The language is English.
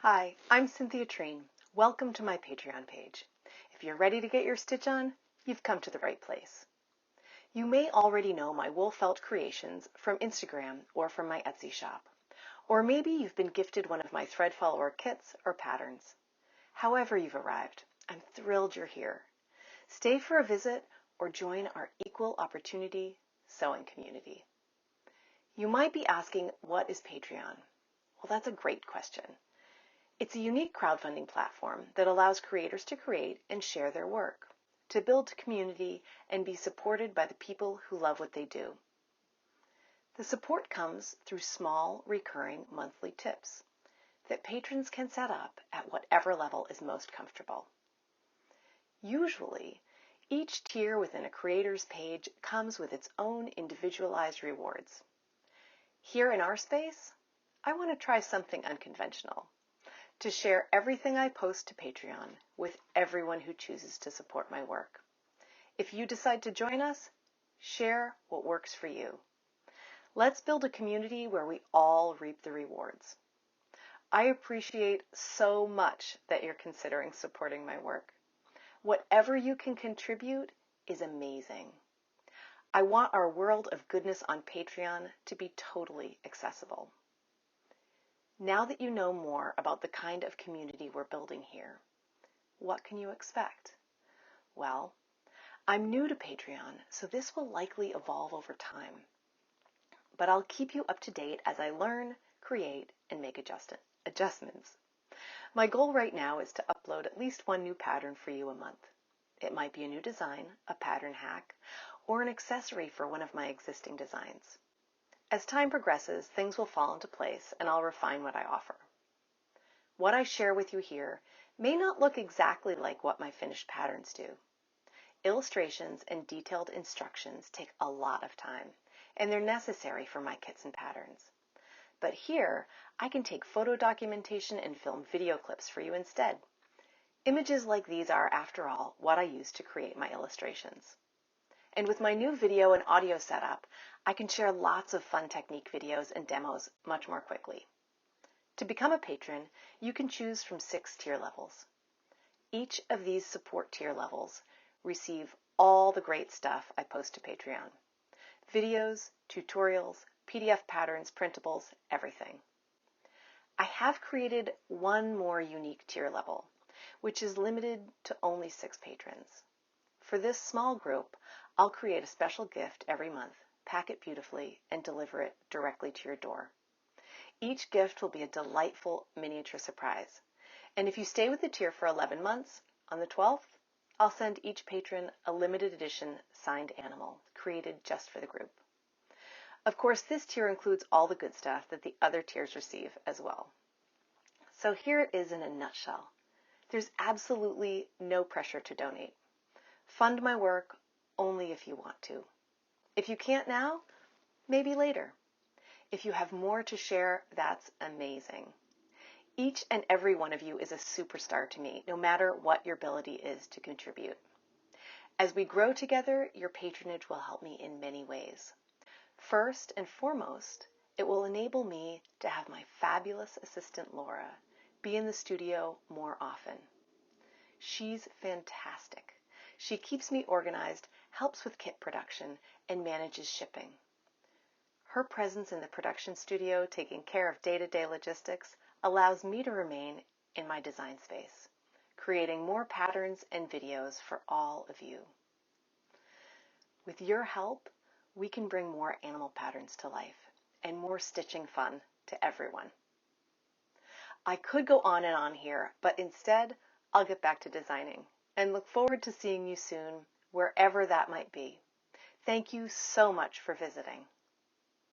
Hi, I'm Cynthia Treen. Welcome to my Patreon page. If you're ready to get your stitch on, you've come to the right place. You may already know my wool felt creations from Instagram or from my Etsy shop. Or maybe you've been gifted one of my thread follower kits or patterns. However you've arrived, I'm thrilled you're here. Stay for a visit or join our equal opportunity sewing community. You might be asking, what is Patreon? Well, that's a great question. It's a unique crowdfunding platform that allows creators to create and share their work, to build community and be supported by the people who love what they do. The support comes through small, recurring monthly tips that patrons can set up at whatever level is most comfortable. Usually, each tier within a creator's page comes with its own individualized rewards. Here in our space, I want to try something unconventional. To share everything I post to Patreon with everyone who chooses to support my work. If you decide to join us, share what works for you. Let's build a community where we all reap the rewards. I appreciate so much that you're considering supporting my work. Whatever you can contribute is amazing. I want our world of goodness on Patreon to be totally accessible. Now that you know more about the kind of community we're building here, what can you expect? Well, I'm new to Patreon, so this will likely evolve over time. But I'll keep you up to date as I learn, create, and make adjustments. My goal right now is to upload at least one new pattern for you a month. It might be a new design, a pattern hack, or an accessory for one of my existing designs. As time progresses, things will fall into place and I'll refine what I offer. What I share with you here may not look exactly like what my finished patterns do. Illustrations and detailed instructions take a lot of time, and they're necessary for my kits and patterns. But here, I can take photo documentation and film video clips for you instead. Images like these are, after all, what I use to create my illustrations. And with my new video and audio setup, I can share lots of fun technique videos and demos much more quickly. To become a patron, you can choose from 6 tier levels. Each of these support tier levels receive all the great stuff I post to Patreon. Videos, tutorials, PDF patterns, printables, everything. I have created one more unique tier level, which is limited to only 6 patrons. For this small group, I'll create a special gift every month, pack it beautifully, and deliver it directly to your door. Each gift will be a delightful miniature surprise. And if you stay with the tier for 11 months, on the 12th, I'll send each patron a limited edition signed animal created just for the group. Of course, this tier includes all the good stuff that the other tiers receive as well. So here it is in a nutshell. There's absolutely no pressure to donate. Fund my work only if you want to. If you can't now, maybe later. If you have more to share, that's amazing. Each and every one of you is a superstar to me, no matter what your ability is to contribute. As we grow together, your patronage will help me in many ways. First and foremost, it will enable me to have my fabulous assistant Laura be in the studio more often. She's fantastic. She keeps me organized, helps with kit production, and manages shipping. Her presence in the production studio, taking care of day-to-day logistics, allows me to remain in my design space, creating more patterns and videos for all of you. With your help, we can bring more animal patterns to life and more stitching fun to everyone. I could go on and on here, but instead, I'll get back to designing and look forward to seeing you soon, wherever that might be. Thank you so much for visiting.